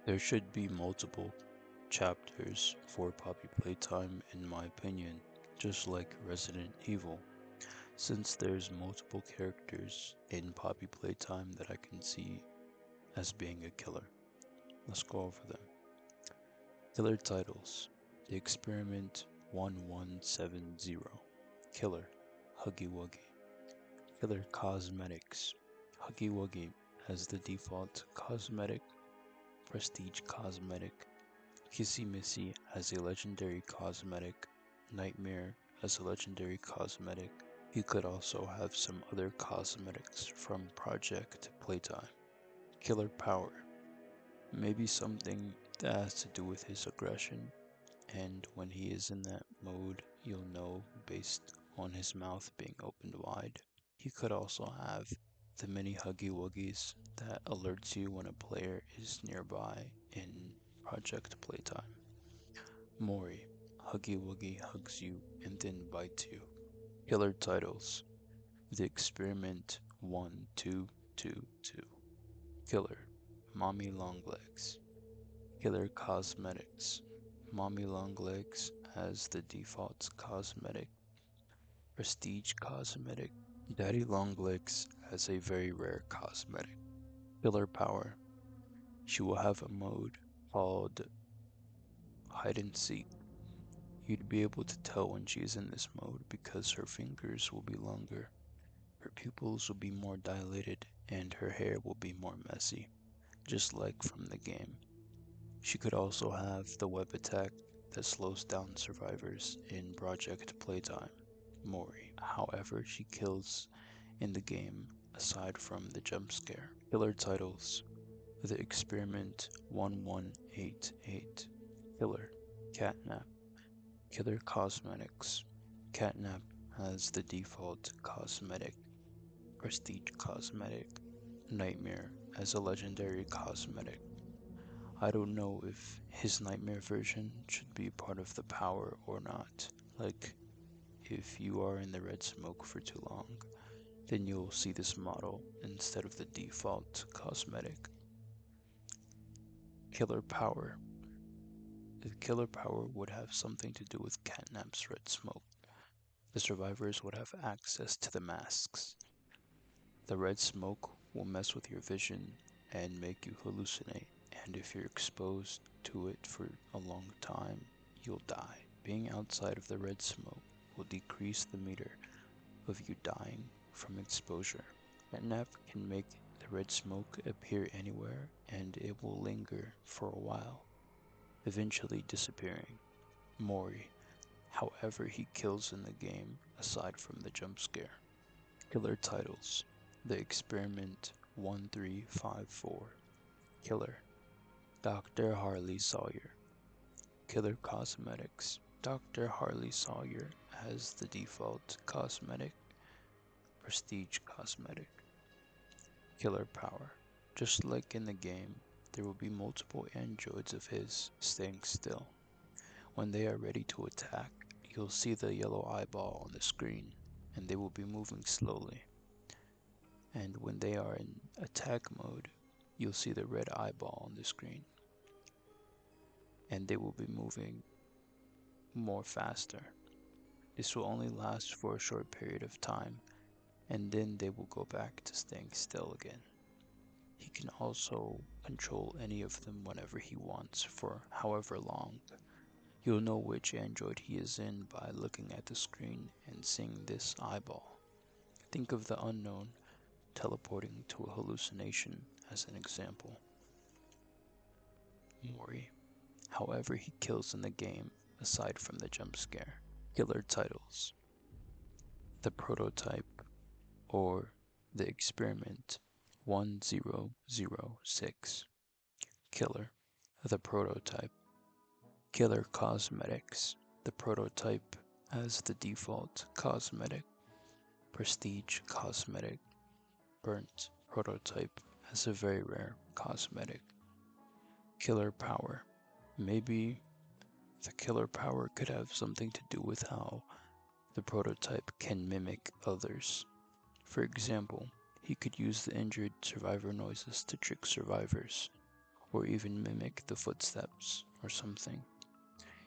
There should be multiple chapters for Poppy Playtime, in my opinion, just like Resident Evil, since there's multiple characters in Poppy Playtime that I can see as being a killer. Let's go over them. Killer titles: The Experiment 1170, Killer, Huggy Wuggy. Killer cosmetics: Huggy Wuggy as the default cosmetic, Prestige cosmetic, Kissy Missy as a legendary cosmetic, Nightmare as a legendary cosmetic. He could also have some other cosmetics from Project Playtime. Killer power: maybe something that has to do with his aggression, and when he is in that mode, you'll know based on his mouth being opened wide. He could also have the mini Huggy Wuggies that alerts you when a player is nearby in Project Playtime. Mori, Huggy Wuggy hugs you and then bites you. Killer titles: The Experiment 1222, Killer, Mommy Longlegs. Killer cosmetics: Mommy Longlegs as the default cosmetic, Prestige cosmetic, Daddy Longlegs as a very rare cosmetic. Killer power: she will have a mode called hide and seek. You'd be able to tell when she is in this mode because her fingers will be longer, her pupils will be more dilated, and her hair will be more messy, just like from the game. She could also have the web attack that slows down survivors in Project Playtime, Mori. However, she kills in the game aside from the jump scare. Killer titles: The Experiment 1188, Killer, Catnap. Killer cosmetics: Catnap has the default cosmetic, Prestige cosmetic, Nightmare as a legendary cosmetic. I don't know if his Nightmare version should be part of the power or not. Like, if you are in the red smoke for too long, then you'll see this model instead of the default cosmetic. Killer power: the killer power would have something to do with Catnap's red smoke. The survivors would have access to the masks. The red smoke will mess with your vision and make you hallucinate, and if you're exposed to it for a long time, you'll die. Being outside of the red smoke will decrease the meter of you dying from exposure. Catnap can make the red smoke appear anywhere, and it will linger for a while, eventually disappearing. Mori, however he kills in the game aside from the jump scare. Killer titles: The Experiment 1354, Killer, Dr. Harley Sawyer. Killer cosmetics: Dr. Harley Sawyer has the default cosmetic, Prestige cosmetic. Killer power: just like in the game, there will be multiple androids of his staying still. When they are ready to attack, you'll see the yellow eyeball on the screen, and they will be moving slowly. And when they are in attack mode, you'll see the red eyeball on the screen, and they will be moving more faster. This will only last for a short period of time, and then they will go back to staying still again. He can also control any of them whenever he wants for however long. You'll know which android he is in by looking at the screen and seeing this eyeball. Think of the unknown teleporting to a hallucination as an example. Mori, however he kills in the game aside from the jump scare. Killer titles: The Prototype, or The Experiment 1006, Killer, The Prototype. Killer cosmetics: The Prototype as the default cosmetic, Prestige cosmetic, Burnt Prototype as a very rare cosmetic. Killer power: maybe the killer power could have something to do with how the prototype can mimic others. For example, he could use the injured survivor noises to trick survivors, or even mimic the footsteps or something.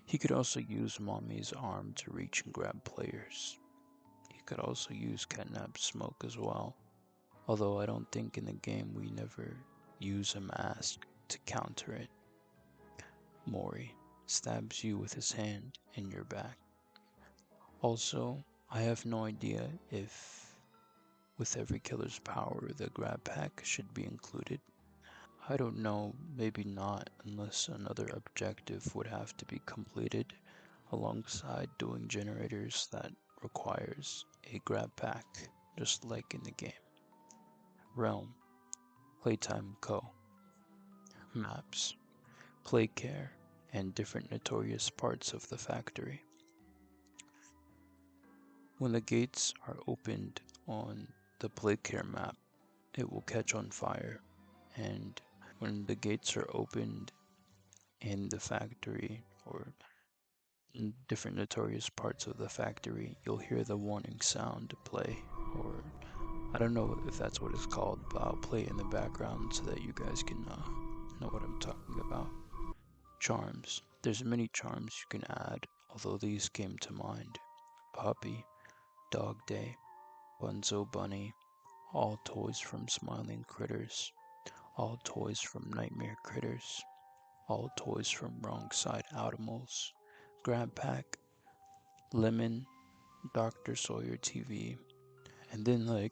He could also use Mommy's arm to reach and grab players. He could also use Catnap's smoke as well, although I don't think in the game we never use a mask to counter it. Mori stabs you with his hand in your back. Also, I have no idea if with every killer's power the grab pack should be included. I don't know, maybe not, unless another objective would have to be completed alongside doing generators that requires a grab pack, just like in the game. Realm, Playtime Co. Maps, Playcare, and different notorious parts of the factory. When the gates are opened on the Playcare map, it will catch on fire, and when the gates are opened in the factory or in different notorious parts of the factory, you'll hear the warning sound play, or I don't know if that's what it's called, but I'll play it in the background so that you guys can know what I'm talking about. Charms. There's many charms you can add, although these came to mind. Puppy, Dog Day, Bunzo Bunny, all toys from Smiling Critters, all toys from Nightmare Critters, all toys from Wrong Side Automals, Grab Pack, Lemon, Dr. Sawyer TV, and then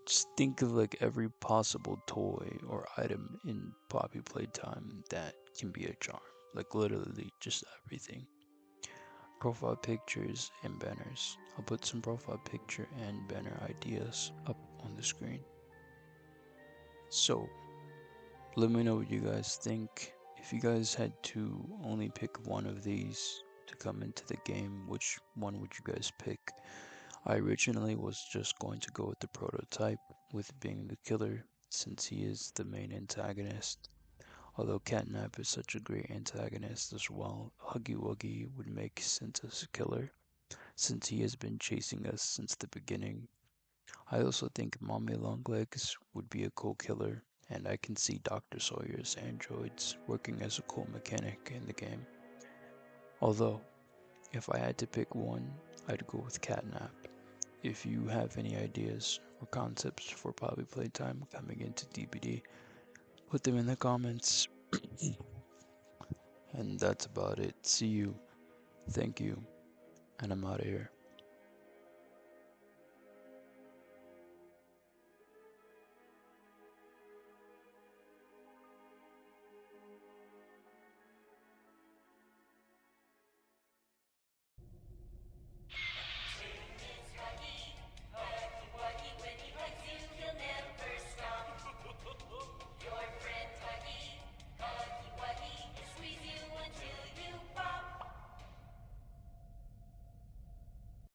just think of every possible toy or item in Poppy Playtime that can be a charm. Literally just everything. Profile pictures and banners. I'll put some profile picture and banner ideas up on the screen. So, let me know what you guys think. If you guys had to only pick one of these to come into the game, which one would you guys pick? I originally was just going to go with the prototype, with being the killer, since he is the main antagonist. Although Catnap is such a great antagonist as well, Huggy Wuggy would make sense as a killer, since he has been chasing us since the beginning. I also think Mommy Longlegs would be a cool killer, and I can see Dr. Sawyer's androids working as a cool mechanic in the game. Although, if I had to pick one, I'd go with Catnap. If you have any ideas or concepts for Poppy Playtime coming into DBD, put them in the comments. And that's about it. See you. Thank you. And I'm out of here.